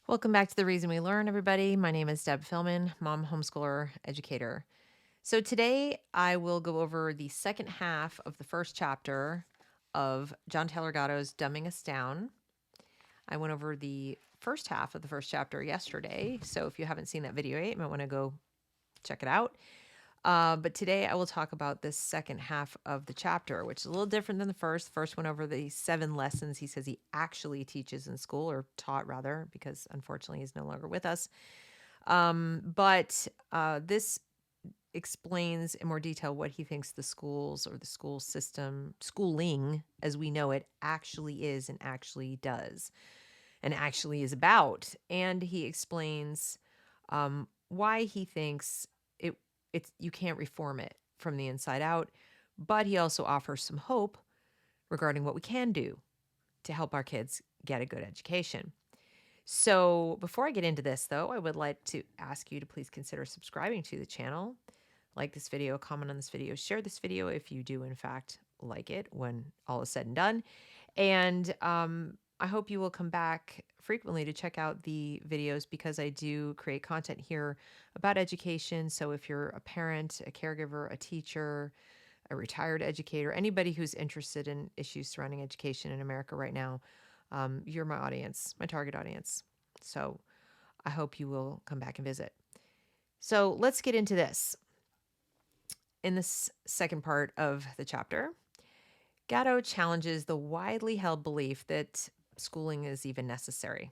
Welcome back to The Reason We Learn, everybody. My name is Deb Philman, mom, homeschooler, educator. So today I will go over the second half of the first chapter of John Taylor Gatto's Dumbing Us Down. I went over the first half of the first chapter yesterday. So if you haven't seen that video yet, you might want to go check it out. But today I will talk about this second half of the chapter, which is a little different than the first. The first went over the 7 lessons he says he actually teaches in school, or taught rather, because unfortunately he's no longer with us. But this explains in more detail what he thinks the schools or the school system, schooling as we know it, actually is and actually does and actually is about. And he explains why he thinks it's you can't reform it from the inside out, but he also offers some hope regarding what we can do to help our kids get a good education. So, before I get into this, though, I would like to ask you to please consider subscribing to the channel, like this video, comment on this video, share this video if you do, in fact, like it when all is said and done. And I hope you will come back frequently to check out the videos because I do create content here about education. So if you're a parent, a caregiver, a teacher, a retired educator, anybody who's interested in issues surrounding education in America right now, you're my audience, my target audience. So I hope you will come back and visit. So let's get into this. In this second part of the chapter, Gatto challenges the widely held belief that schooling is even necessary.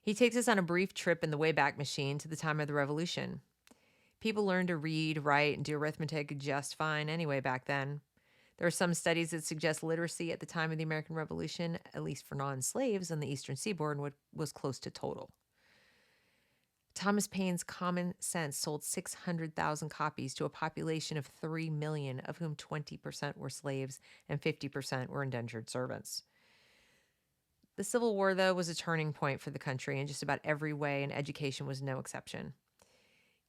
He takes us on a brief trip in the Wayback Machine to the time of the Revolution. People learned to read, write, and do arithmetic just fine anyway back then. There are some studies that suggest literacy at the time of the American Revolution, at least for non-slaves on the Eastern Seaboard, was close to total. Thomas Paine's Common Sense sold 600,000 copies to a population of 3 million, of whom 20% were slaves and 50% were indentured servants. The Civil War, though, was a turning point for the country in just about every way, and education was no exception.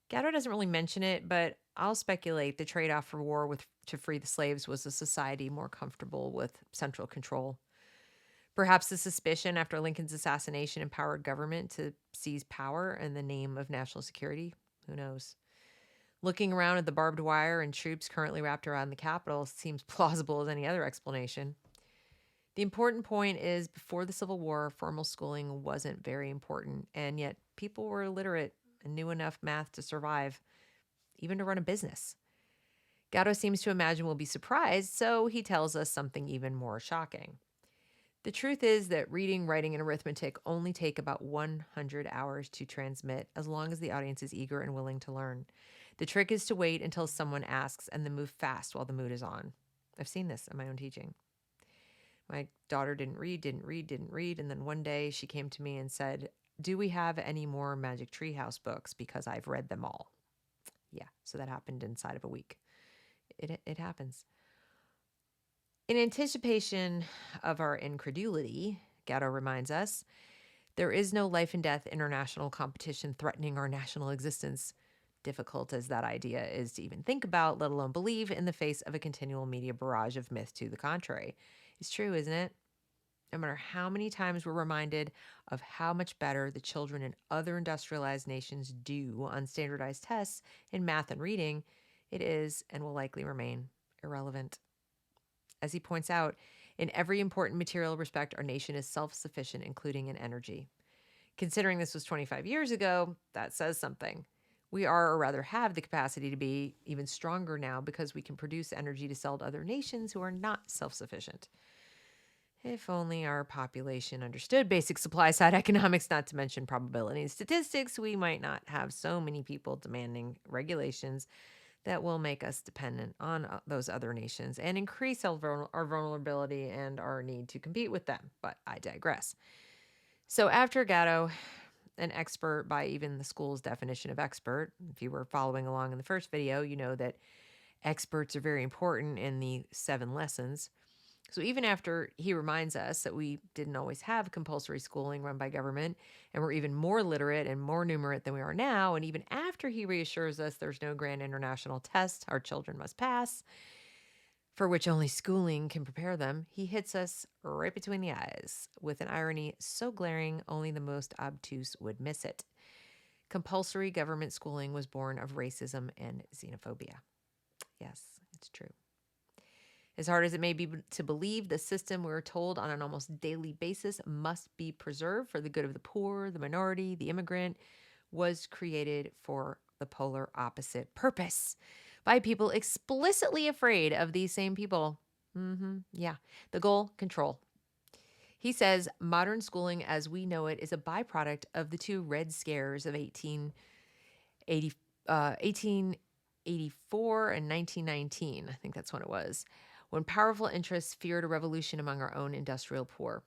Gatto doesn't really mention it, but I'll speculate the trade-off for war to free the slaves was a society more comfortable with central control. Perhaps the suspicion after Lincoln's assassination empowered government to seize power in the name of national security. Who knows? Looking around at the barbed wire and troops currently wrapped around the Capitol seems plausible as any other explanation. The important point is before the Civil War, formal schooling wasn't very important, and yet people were illiterate and knew enough math to survive, even to run a business. Gatto seems to imagine we'll be surprised, so he tells us something even more shocking. The truth is that reading, writing, and arithmetic only take about 100 hours to transmit as long as the audience is eager and willing to learn. The trick is to wait until someone asks and then move fast while the mood is on. I've seen this in my own teaching. My daughter didn't read, and then one day she came to me and said, "Do we have any more Magic Treehouse books? Because I've read them all." Yeah, so that happened inside of a week. It happens. In anticipation of our incredulity, Gatto reminds us, there is no life and death international competition threatening our national existence, difficult as that idea is to even think about, let alone believe, in the face of a continual media barrage of myth to the contrary. It's true, isn't it? No matter how many times we're reminded of how much better the children in other industrialized nations do on standardized tests in math and reading, it is and will likely remain irrelevant. As he points out, in every important material respect, our nation is self-sufficient, including in energy. Considering this was 25 years ago, that says something. We are, or rather have, the capacity to be even stronger now because we can produce energy to sell to other nations who are not self-sufficient. If only our population understood basic supply side economics, not to mention probability and statistics, we might not have so many people demanding regulations that will make us dependent on those other nations and increase our vulnerability and our need to compete with them. But I digress. So after Gatto, an expert by even the school's definition of expert, if you were following along in the first video, you know that experts are very important in the 7 lessons. So even after he reminds us that we didn't always have compulsory schooling run by government and we're even more literate and more numerate than we are now, and even after he reassures us there's no grand international test our children must pass, for which only schooling can prepare them, he hits us right between the eyes with an irony so glaring only the most obtuse would miss it. Compulsory government schooling was born of racism and xenophobia. Yes, it's true. As hard as it may be to believe, the system we're told on an almost daily basis must be preserved for the good of the poor, the minority, the immigrant, was created for the polar opposite purpose by people explicitly afraid of these same people. Yeah. The goal, control. He says modern schooling as we know it is a byproduct of the two Red Scares of 1884 and 1919. I think that's when it was, when powerful interests feared a revolution among our own industrial poor.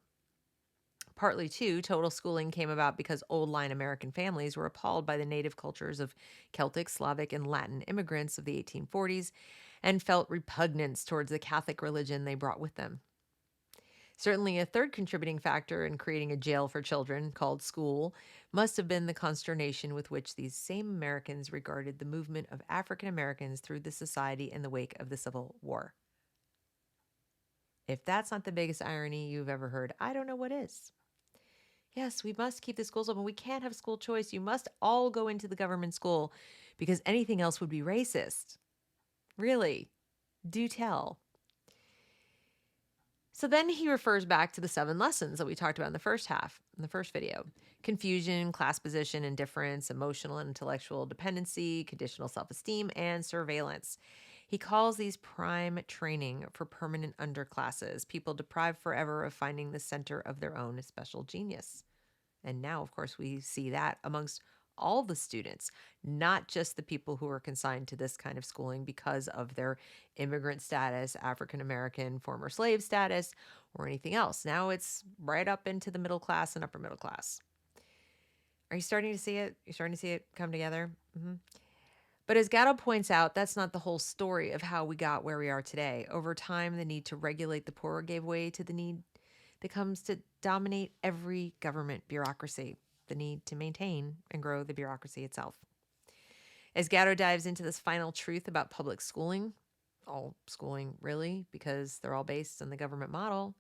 Partly, too, total schooling came about because old line American families were appalled by the native cultures of Celtic, Slavic, and Latin immigrants of the 1840s and felt repugnance towards the Catholic religion they brought with them. Certainly, a third contributing factor in creating a jail for children called school must have been the consternation with which these same Americans regarded the movement of African Americans through the society in the wake of the Civil War. If that's not the biggest irony you've ever heard, I don't know what is. Yes, we must keep the schools open. We can't have school choice. You must all go into the government school because anything else would be racist. Really? Do tell. So then he refers back to the 7 lessons that we talked about in the first half, in the first video: confusion, class position, indifference, emotional and intellectual dependency, conditional self esteem, and surveillance. He calls these prime training for permanent underclasses, people deprived forever of finding the center of their own special genius. And now, of course, we see that amongst all the students, not just the people who are consigned to this kind of schooling because of their immigrant status, African American, former slave status, or anything else. Now it's right up into the middle class and upper middle class. Are you starting to see it? You're starting to see it come together? But as Gatto points out, that's not the whole story of how we got where we are today. Over time, the need to regulate the poor gave way to the need that comes to dominate every government bureaucracy, the need to maintain and grow the bureaucracy itself. As Gatto dives into this final truth about public schooling, all schooling really, because they're all based on the government model,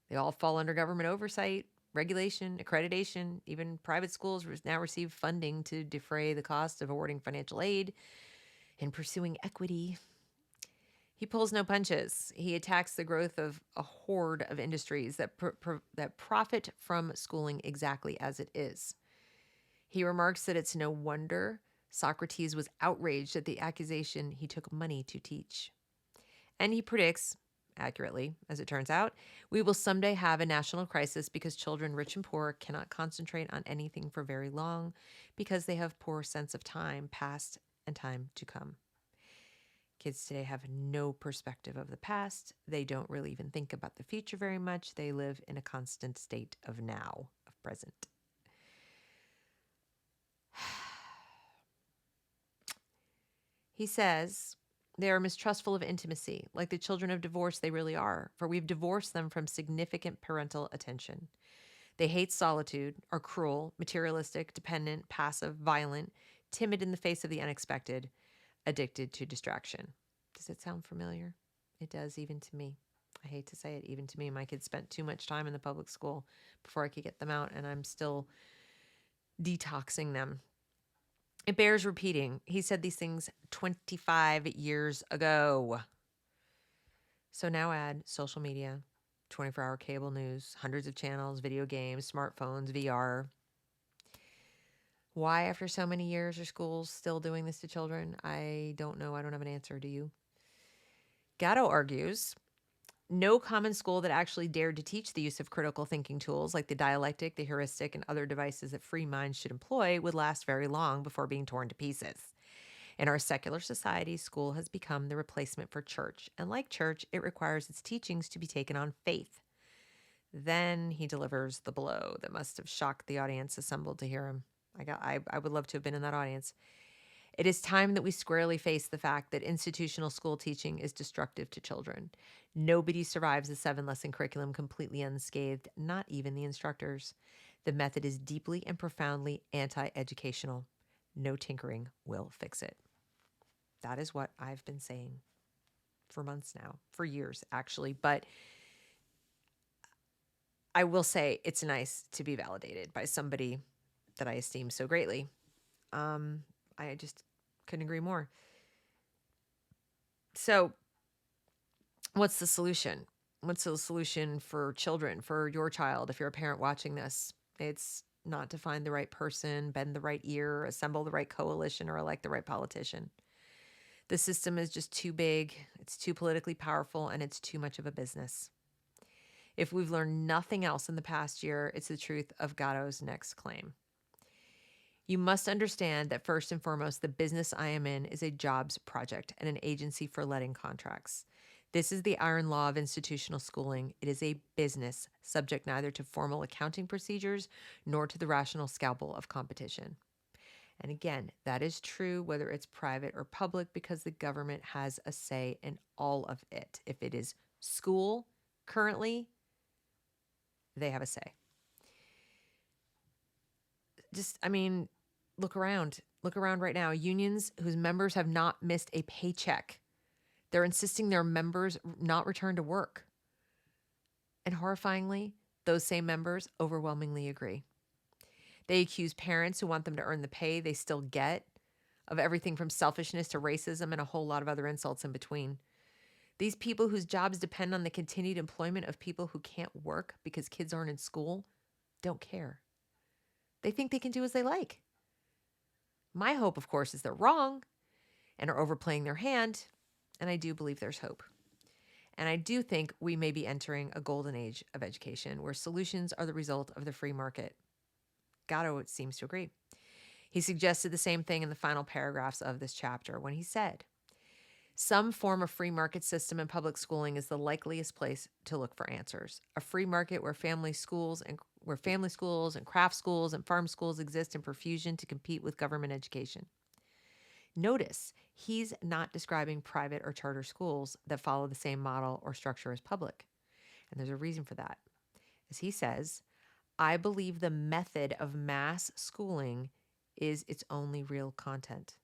they all fall under government oversight, regulation, accreditation. Even private schools now receive funding to defray the cost of awarding financial aid and pursuing equity. He pulls no punches. He attacks the growth of a horde of industries that that profit from schooling exactly as it is. He remarks that it's no wonder Socrates was outraged at the accusation he took money to teach. And he predicts, accurately, as it turns out, we will someday have a national crisis because children, rich and poor, cannot concentrate on anything for very long because they have poor sense of time past and time to come. Kids today have no perspective of the past. They don't really even think about the future very much. They live in a constant state of now, of present. He says they are mistrustful of intimacy, like the children of divorce they really are, for we've divorced them from significant parental attention. They hate solitude, are cruel, materialistic, dependent, passive, violent, timid in the face of the unexpected, addicted to distraction. Does it sound familiar? It does, even to me. I hate to say it, even to me. My kids spent too much time in the public school before I could get them out, and I'm still detoxing them. It bears repeating. He said these things 25 years ago. So now add social media, 24-hour cable news, hundreds of channels, video games, smartphones, VR. Why, after so many years, are schools still doing this to children? I don't know. I don't have an answer. Do you? Gatto argues no common school that actually dared to teach the use of critical thinking tools like the dialectic, the heuristic, and other devices that free minds should employ would last very long before being torn to pieces. In our secular society, school has become the replacement for church, and like church, it requires its teachings to be taken on faith. Then he delivers the blow that must have shocked the audience assembled to hear him. I would love to have been in that audience. It is time that we squarely face the fact that institutional school teaching is destructive to children. Nobody survives a 7-lesson curriculum completely unscathed, not even the instructors. The method is deeply and profoundly anti-educational. No tinkering will fix it. That is what I've been saying for months now, for years actually. But I will say it's nice to be validated by somebody that I esteem so greatly. Um, I just couldn't agree more. So, what's the solution? What's the solution for children, for your child, if you're a parent watching this? It's not to find the right person, bend the right ear, assemble the right coalition, or elect the right politician. The system is just too big, it's too politically powerful, and it's too much of a business. If we've learned nothing else in the past year, it's the truth of Gatto's next claim. You must understand that first and foremost, the business I am in is a jobs project and an agency for letting contracts. This is the iron law of institutional schooling. It is a business subject neither to formal accounting procedures nor to the rational scalpel of competition. And again, that is true whether it's private or public because the government has a say in all of it. If it is school currently, they have a say. Look around. Look around right now. Unions whose members have not missed a paycheck. They're insisting their members not return to work. And horrifyingly, those same members overwhelmingly agree. They accuse parents who want them to earn the pay they still get of everything from selfishness to racism and a whole lot of other insults in between. These people whose jobs depend on the continued employment of people who can't work because kids aren't in school don't care. They think they can do as they like. My hope, of course, is they're wrong and are overplaying their hand, and I do believe there's hope. And I do think we may be entering a golden age of education where solutions are the result of the free market. Gatto seems to agree. He suggested the same thing in the final paragraphs of this chapter when he said, some form of free market system in public schooling is the likeliest place to look for answers. A free market where family schools and craft schools and farm schools exist in profusion to compete with government education. Notice, he's not describing private or charter schools that follow the same model or structure as public. And there's a reason for that. As he says, I believe the method of mass schooling is its only real content.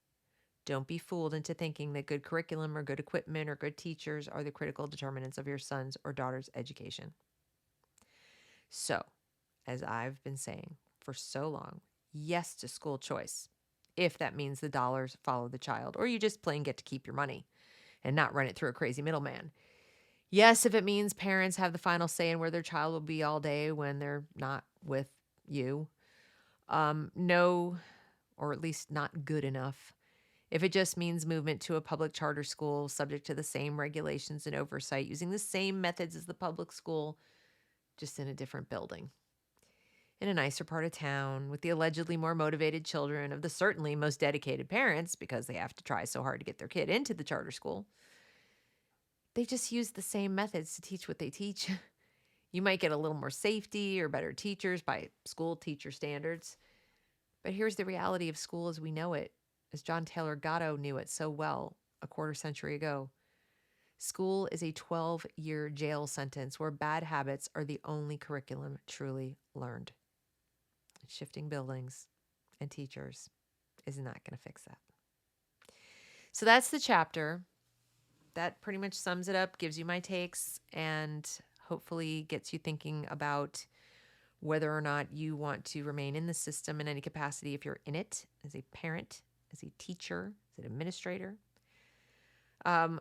Don't be fooled into thinking that good curriculum or good equipment or good teachers are the critical determinants of your son's or daughter's education. So, as I've been saying for so long, yes to school choice, if that means the dollars follow the child, or you just plain get to keep your money and not run it through a crazy middleman. Yes, if it means parents have the final say in where their child will be all day when they're not with you. No, or at least not good enough. If it just means movement to a public charter school subject to the same regulations and oversight, using the same methods as the public school, just in a different building. In a nicer part of town, with the allegedly more motivated children of the certainly most dedicated parents because they have to try so hard to get their kid into the charter school. They just use the same methods to teach what they teach. You might get a little more safety or better teachers by school teacher standards. But here's the reality of school as we know it, as John Taylor Gatto knew it so well a quarter century ago. School is a 12-year jail sentence where bad habits are the only curriculum truly learned. Shifting buildings and teachers is not going to fix that. So that's the chapter. That pretty much sums it up, gives you my takes, and hopefully gets you thinking about whether or not you want to remain in the system in any capacity if you're in it, as a parent, as a teacher, as an administrator.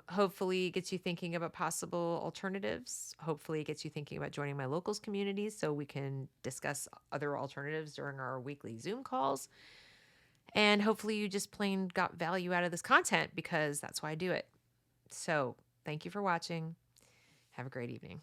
Hopefully it gets you thinking about possible alternatives. Hopefully it gets you thinking about joining my locals communities so we can discuss other alternatives during our weekly Zoom calls. And hopefully you just plain got value out of this content because that's why I do it. So thank you for watching. Have a great evening.